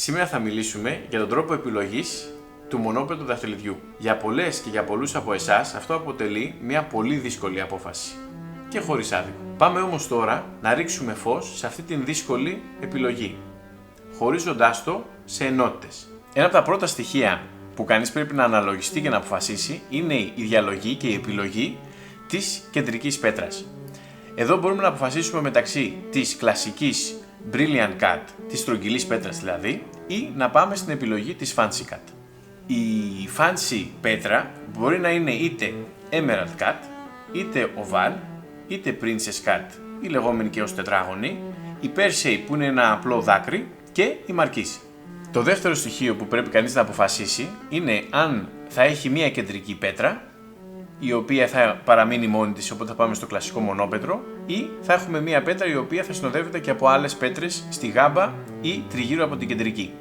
Σήμερα θα μιλήσουμε για τον τρόπο επιλογής του μονόπετρου δαχτυλιδιού. Για πολλές και για πολλούς από εσάς αυτό αποτελεί μια πολύ δύσκολη απόφαση και χωρίς άδικο. Πάμε όμως τώρα να ρίξουμε φως σε αυτή την δύσκολη επιλογή, χωρίζοντάς το σε ενότητες. Ένα από τα πρώτα στοιχεία που κανείς πρέπει να αναλογιστεί και να αποφασίσει είναι η διαλογή και η επιλογή της κεντρικής πέτρας. Εδώ μπορούμε να αποφασίσουμε μεταξύ της κλασικής Brilliant Cut, της στρογγυλής πέτρας δηλαδή, ή να πάμε στην επιλογή της Fancy Cut. Η Fancy πέτρα μπορεί να είναι είτε Emerald Cut, είτε Oval, είτε Princess Cut, η λεγόμενη και ως τετράγωνη, η Pear Shape που είναι ένα απλό δάκρυ και η Marquise. Το δεύτερο στοιχείο που πρέπει κανείς να αποφασίσει είναι αν θα έχει μία κεντρική πέτρα, η οποία θα παραμείνει μόνη της, οπότε θα πάμε στο κλασικό μονόπετρο, ή θα έχουμε μία πέτρα η οποία θα συνοδεύεται και από άλλες πέτρες στη γάμπα ή τριγύρω από την κεντρική.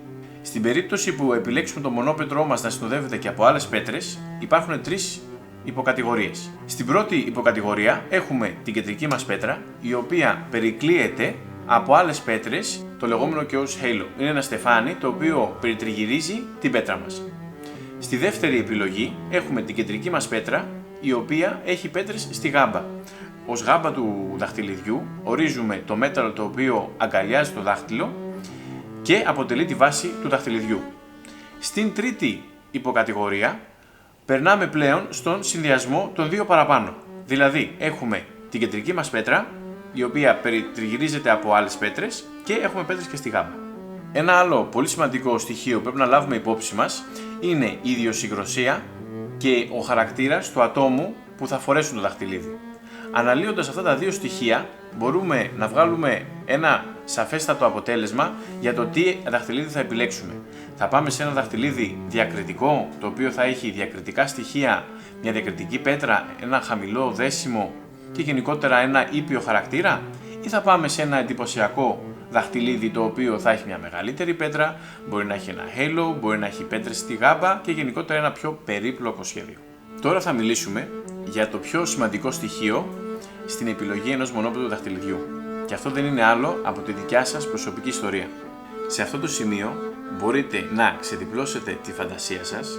Στην περίπτωση που επιλέξουμε το μονόπετρό μας να συνοδεύεται και από άλλες πέτρες, υπάρχουν τρεις υποκατηγορίες. Στην πρώτη υποκατηγορία έχουμε την κεντρική μας πέτρα, η οποία περικλείεται από άλλες πέτρες, το λεγόμενο και ως halo. Είναι ένα στεφάνι το οποίο περιτριγυρίζει την πέτρα μας. Στη δεύτερη επιλογή έχουμε την κεντρική μας πέτρα, η οποία έχει πέτρες στη γάμπα. Ως γάμπα του δαχτυλιδιού ορίζουμε το μέταλλο το οποίο αγκαλιάζει το δάχτυλο και αποτελεί τη βάση του δαχτυλιδιού. Στην τρίτη υποκατηγορία περνάμε πλέον στον συνδυασμό των δύο παραπάνω. Δηλαδή έχουμε την κεντρική μας πέτρα, η οποία περιτριγυρίζεται από άλλες πέτρες και έχουμε πέτρες και στη γάμπα. Ένα άλλο πολύ σημαντικό στοιχείο που πρέπει να λάβουμε υπόψη μας είναι η ιδιοσυγκροσία και ο χαρακτήρας του ατόμου που θα φορέσουν το δαχτυλίδι. Αναλύοντας αυτά τα δύο στοιχεία μπορούμε να βγάλουμε ένα σαφέστατο αποτέλεσμα για το τι δαχτυλίδι θα επιλέξουμε. Θα πάμε σε ένα δαχτυλίδι διακριτικό, το οποίο θα έχει διακριτικά στοιχεία, μια διακριτική πέτρα, ένα χαμηλό δέσιμο και γενικότερα ένα ήπιο χαρακτήρα, ή θα πάμε σε ένα εντυπωσιακό δαχτυλίδι το οποίο θα έχει μια μεγαλύτερη πέτρα, μπορεί να έχει ένα halo, μπορεί να έχει πέτρες στη γάμπα και γενικότερα ένα πιο περίπλοκο σχέδιο. Τώρα θα μιλήσουμε για το πιο σημαντικό στοιχείο στην επιλογή ενός μονόπετρου δαχτυλιδιού. Και αυτό δεν είναι άλλο από τη δικιά σας προσωπική ιστορία. Σε αυτό το σημείο μπορείτε να ξεδιπλώσετε τη φαντασία σας,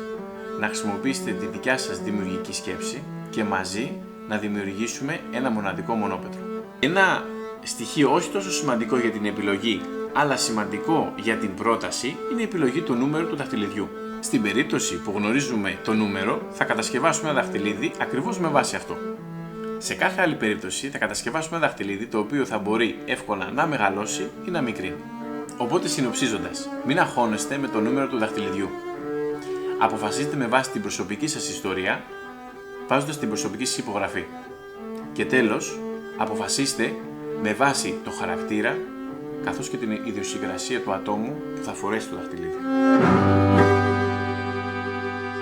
να χρησιμοποιήσετε τη δικιά σας δημιουργική σκέψη και μαζί να δημιουργήσουμε ένα μοναδικό μονόπετρο. Ένα στοιχείο όχι τόσο σημαντικό για την επιλογή, αλλά σημαντικό για την πρόταση είναι η επιλογή του νούμερου του δαχτυλιδιού. Στην περίπτωση που γνωρίζουμε το νούμερο, θα κατασκευάσουμε ένα δαχτυλίδι ακριβώς με βάση αυτό. Σε κάθε άλλη περίπτωση θα κατασκευάσουμε ένα δαχτυλίδι το οποίο θα μπορεί εύκολα να μεγαλώσει ή να μικρύνει. Οπότε συνοψίζοντας, μην αγχώνεστε με το νούμερο του δαχτυλιδιού. Αποφασίστε με βάση την προσωπική σας ιστορία, βάζοντας την προσωπική σας υπογραφή. Και τέλος, αποφασίστε με βάση το χαρακτήρα καθώς και την ιδιοσυγκρασία του ατόμου που θα φορέσει το δαχτυλίδι.